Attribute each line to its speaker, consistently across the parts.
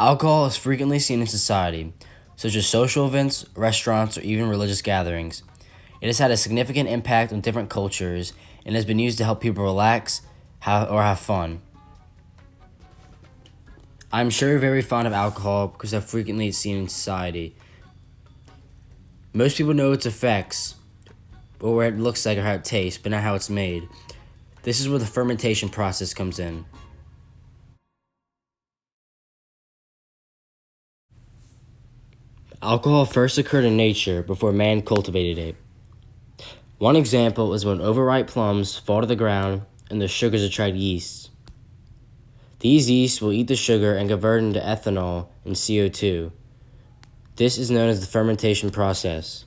Speaker 1: Alcohol is frequently seen in society, such as social events, restaurants, or even religious gatherings. It has had a significant impact on different cultures and has been used to help people relax or have fun. I'm sure you're very fond of alcohol because I've frequently seen in society. Most people know its effects, or what it looks like or how it tastes, but not how it's made. This is where the fermentation process comes in. Alcohol first occurred in nature before man cultivated it. One example is when overripe plums fall to the ground and the sugars attract yeasts. These yeasts will eat the sugar and convert it into ethanol and CO2. This is known as the fermentation process.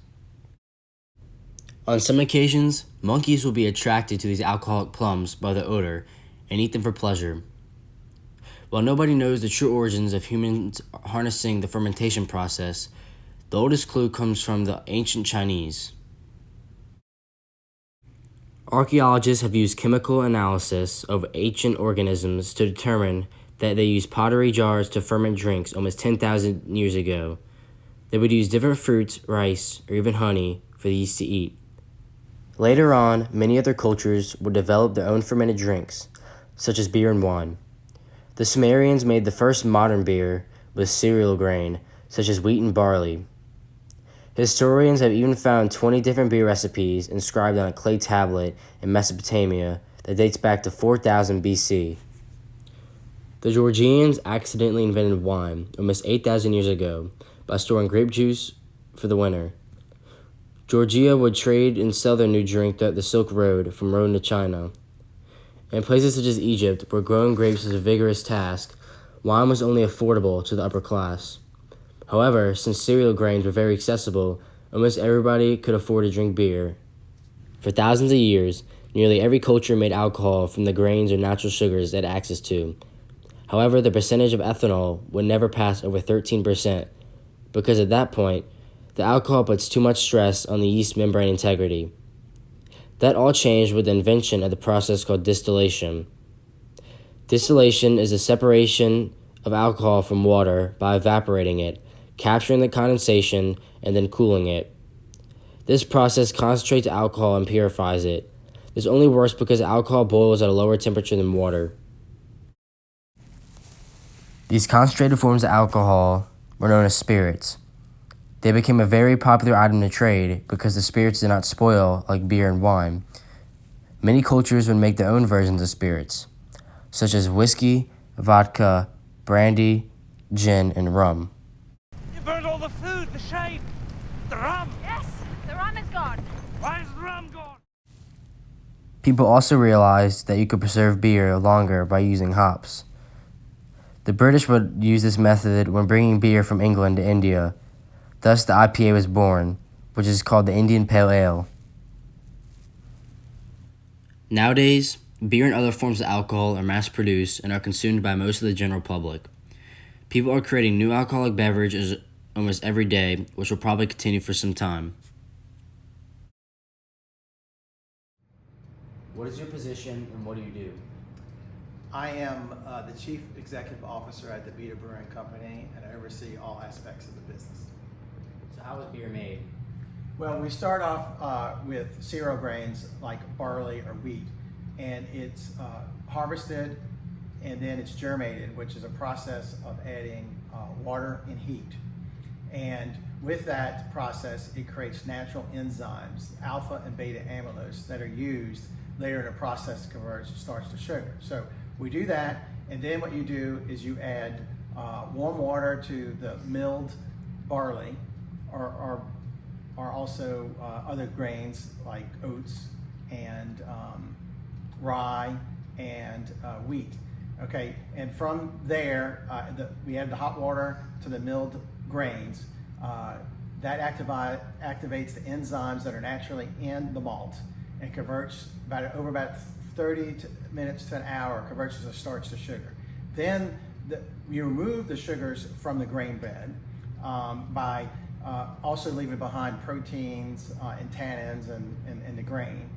Speaker 1: On some occasions, monkeys will be attracted to these alcoholic plums by the odor and eat them for pleasure. While nobody knows the true origins of humans harnessing the fermentation process, the oldest clue comes from the ancient Chinese. Archaeologists have used chemical analysis of ancient organisms to determine that they used pottery jars to ferment drinks almost 10,000 years ago. They would use different fruits, rice, or even honey for the yeast to eat. Later on, many other cultures would develop their own fermented drinks, such as beer and wine. The Sumerians made the first modern beer with cereal grain, such as wheat and barley. Historians have even found 20 different beer recipes inscribed on a clay tablet in Mesopotamia that dates back to 4000 BC. The Georgians accidentally invented wine almost 8,000 years ago by storing grape juice for the winter. Georgia would trade and sell their new drink throughout the Silk Road from Rome to China. In places such as Egypt, where growing grapes was a vigorous task, wine was only affordable to the upper class. However, since cereal grains were very accessible, almost everybody could afford to drink beer. For thousands of years, nearly every culture made alcohol from the grains or natural sugars it had access to. However, the percentage of ethanol would never pass over 13%, because at that point, the alcohol puts too much stress on the yeast membrane integrity. That all changed with the invention of the process called distillation. Distillation is the separation of alcohol from water by evaporating it, capturing the condensation, and then cooling it. This process concentrates alcohol and purifies it. This only works because alcohol boils at a lower temperature than water. These concentrated forms of alcohol were known as spirits. They became a very popular item to trade because the spirits did not spoil like beer and wine. Many cultures would make their own versions of spirits, such as whiskey, vodka, brandy, gin, and rum.
Speaker 2: You burned all the food, the shade, the rum.
Speaker 3: Yes, the rum is gone.
Speaker 2: Why is the rum gone?
Speaker 1: People also realized that you could preserve beer longer by using hops. The British would use this method when bringing beer from England to India. Thus, the IPA was born, which is called the Indian Pale Ale. Nowadays, beer and other forms of alcohol are mass-produced and are consumed by most of the general public. People are creating new alcoholic beverages almost every day, which will probably continue for some time. What is your position and what do you do?
Speaker 4: I am the Chief Executive Officer at the Beta Brewing Company, and I oversee all aspects of the business.
Speaker 1: So how is beer made?
Speaker 4: Well, we start off with cereal grains like barley or wheat, and it's harvested and then it's germinated, which is a process of adding water and heat. And with that process, it creates natural enzymes, alpha and beta amylose, that are used later in a process to convert starch to sugar. So we do that, and then what you do is you add warm water to the milled barley, or also other grains like oats and rye and wheat. Okay, and from there, we add the hot water to the milled grains. That activates the enzymes that are naturally in the malt and converts over about 30 minutes to an hour, converts the starch to sugar. Then you remove the sugars from the grain bed by also leaving behind proteins and tannins in the grain.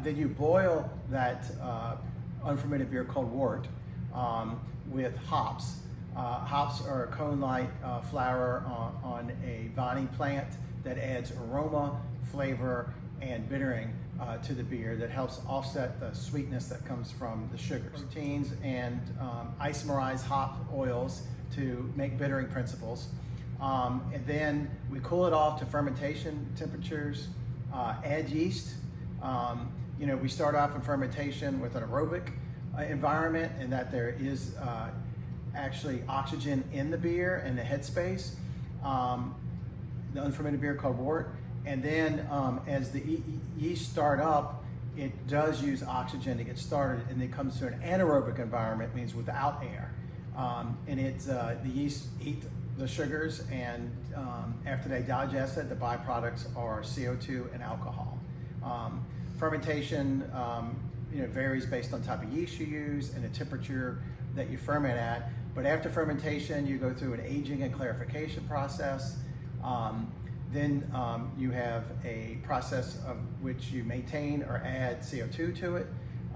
Speaker 4: Then you boil that unfermented beer called wort with hops Hops are a cone-like flower on a vining plant that adds aroma, flavor, and bittering to the beer that helps offset the sweetness that comes from the sugars. Proteins and isomerized hop oils to make bittering principles. And then we cool it off to fermentation temperatures, add yeast. We start off in fermentation with an aerobic environment, in that there is actually oxygen in the beer and the headspace. The unfermented beer called wort. And then as the yeast start up, it does use oxygen to get started, and it comes to an anaerobic environment, means without air. And it's the yeast eat the sugars, and after they digest it, the byproducts are CO2 and alcohol. Fermentation varies based on type of yeast you use and the temperature that you ferment at. But after fermentation, you go through an aging and clarification process. Then you have a process of which you maintain or add CO2 to it.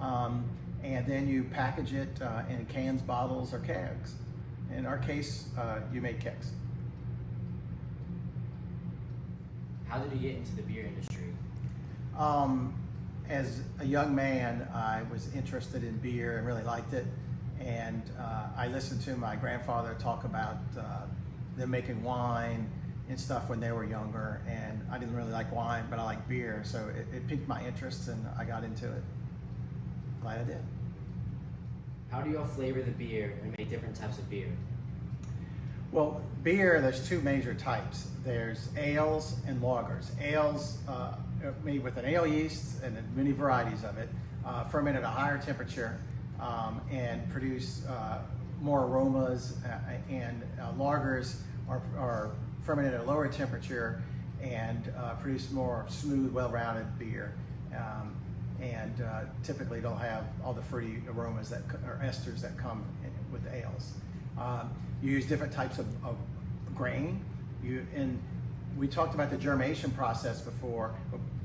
Speaker 4: And then you package it in cans, bottles, or kegs. In our case, you made kegs.
Speaker 1: How did you get into the beer industry?
Speaker 4: As a young man, I was interested in beer and really liked it. And I listened to my grandfather talk about them making wine and stuff when they were younger. And I didn't really like wine, but I like beer. So it piqued my interest, and I got into it. Glad I did.
Speaker 1: How do you all flavor the beer and make different types of beer?
Speaker 4: Well, beer, there's two major types. There's ales and lagers. Ales are made with an ale yeast, and many varieties of it, ferment at a higher temperature and produce more aromas, and lagers are fermented at a lower temperature and produce more smooth, well-rounded beer. And typically don't have all the fruity aromas or esters that come with the ales. You use different types of grain. And we talked about the germination process before.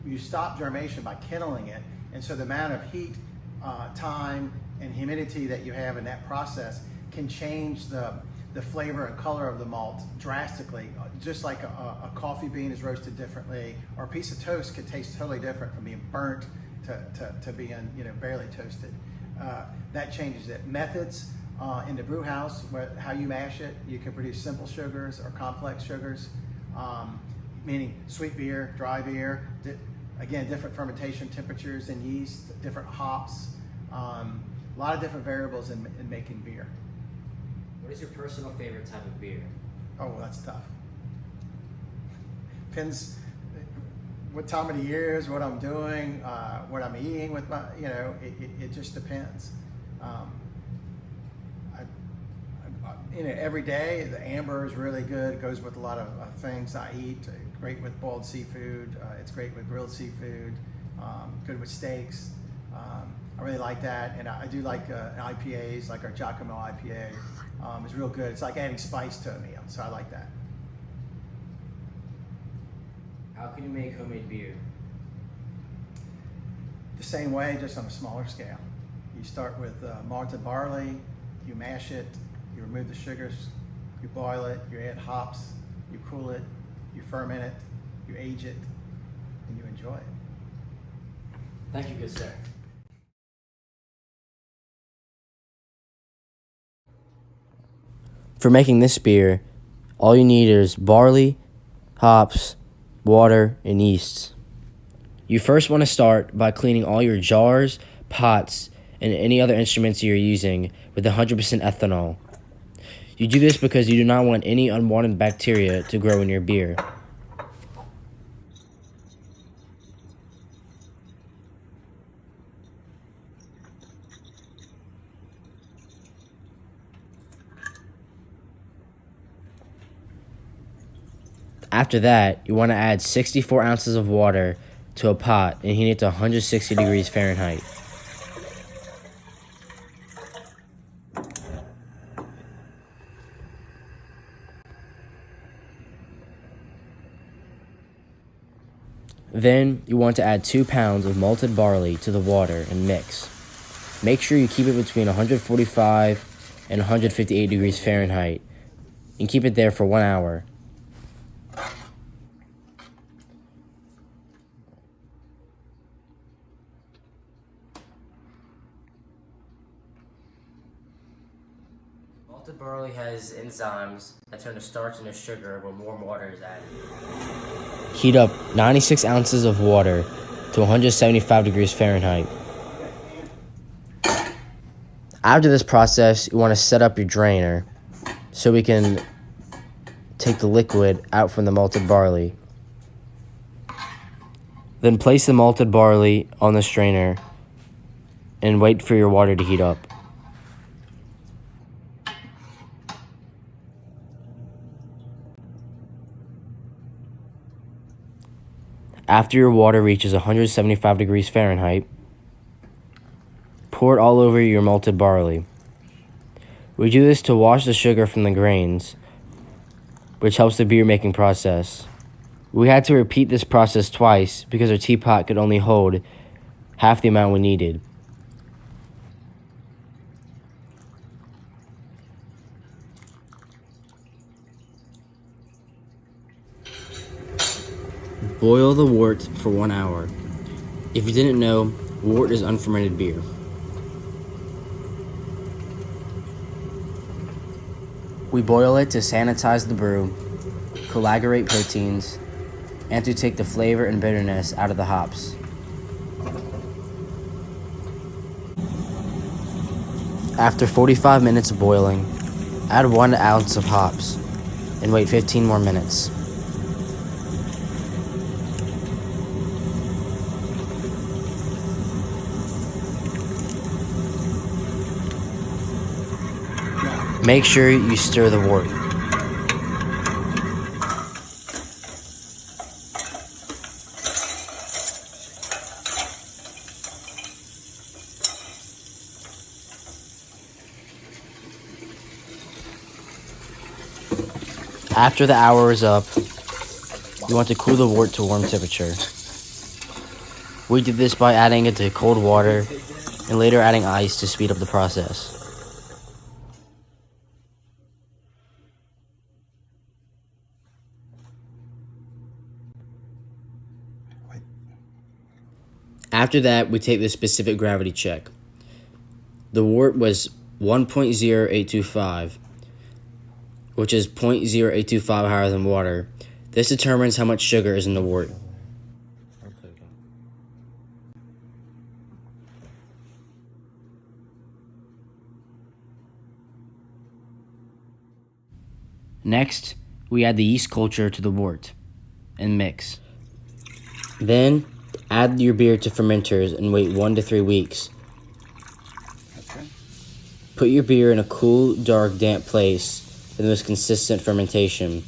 Speaker 4: You stop germination by kindling it, and so the amount of heat, time, and humidity that you have in that process can change the flavor and color of the malt drastically. Just like a coffee bean is roasted differently, or a piece of toast could taste totally different from being burnt to being barely toasted. That changes it. Methods in the brew house, how you mash it, you can produce simple sugars or complex sugars, meaning sweet beer, dry beer, again, different fermentation temperatures and yeast, different hops, a lot of different variables in making beer.
Speaker 1: What is your personal favorite type of beer?
Speaker 4: Oh, well, that's tough. Depends what time of the year is, what I'm doing, what I'm eating with my, it just depends. Every day, the amber is really good. It goes with a lot of things I eat. Great with boiled seafood. It's great with grilled seafood. Good with steaks. I really like that. And I do like IPAs, like our Giacomo IPA. It's real good. It's like adding spice to a meal, so I like that.
Speaker 1: How can you make homemade beer?
Speaker 4: The same way, just on a smaller scale. You start with malted barley, you mash it, you remove the sugars, you boil it, you add hops, you cool it, you ferment it, you age it, and you enjoy it.
Speaker 1: Thank you, good sir. For making this beer, all you need is barley, hops, water, and yeast. You first want to start by cleaning all your jars, pots, and any other instruments you're using with 100% ethanol. You do this because you do not want any unwanted bacteria to grow in your beer. After that, you want to add 64 ounces of water to a pot and heat it to 160 degrees Fahrenheit. Then, you want to add 2 pounds of malted barley to the water and mix. Make sure you keep it between 145 and 158 degrees Fahrenheit and keep it there for 1 hour. Malted barley has enzymes that turn the starch into sugar when warm water is added. Heat up 96 ounces of water to 175 degrees Fahrenheit. After this process, you want to set up your drainer so we can take the liquid out from the malted barley. Then place the malted barley on the strainer and wait for your water to heat up. After your water reaches 175 degrees Fahrenheit, pour it all over your malted barley. We do this to wash the sugar from the grains, which helps the beer making process. We had to repeat this process twice because our teapot could only hold half the amount we needed. Boil the wort for 1 hour. If you didn't know, wort is unfermented beer. We boil it to sanitize the brew, coagulate proteins, and to take the flavor and bitterness out of the hops. After 45 minutes of boiling, add 1 ounce of hops and wait 15 more minutes. Make sure you stir the wort. After the hour is up, you want to cool the wort to room temperature. We did this by adding it to cold water and later adding ice to speed up the process. After that, we take the specific gravity check. The wort was 1.0825, which is 0.0825 higher than water. This determines how much sugar is in the wort. Next, we add the yeast culture to the wort and mix. Then, add your beer to fermenters and wait 1 to 3 weeks. Put your beer in a cool, dark, damp place for the most consistent fermentation.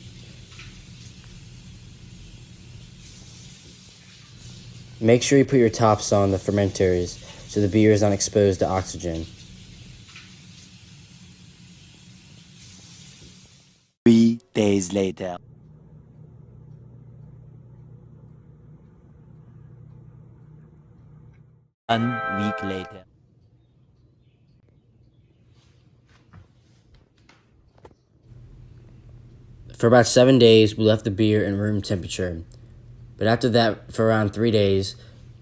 Speaker 1: Make sure you put your tops on the fermenters so the beer is not exposed to oxygen.
Speaker 5: 3 days later. 1 week later.
Speaker 1: For about 7 days, we left the beer in room temperature. But after that, for around 3 days,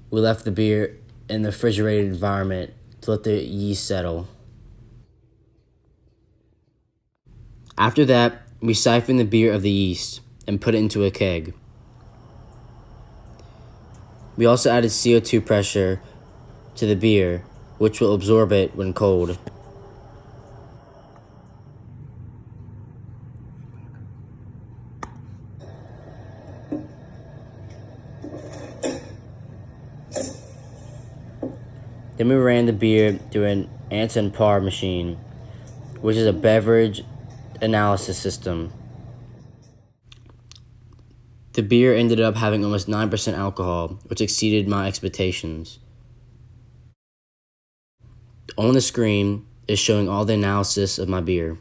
Speaker 1: we left the beer in the refrigerated environment to let the yeast settle. After that, we siphon the beer of the yeast and put it into a keg. We also added CO2 pressure to the beer, which will absorb it when cold. Then we ran the beer through an Anton Par machine, which is a beverage analysis system. The beer ended up having almost 9% alcohol, which exceeded my expectations. On the screen is showing all the analysis of my beer.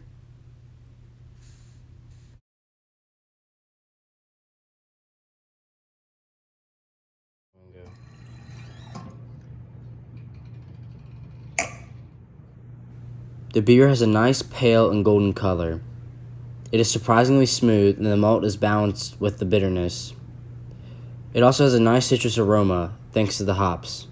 Speaker 1: The beer has a nice pale and golden color. It is surprisingly smooth, and the malt is balanced with the bitterness. It also has a nice citrus aroma thanks to the hops.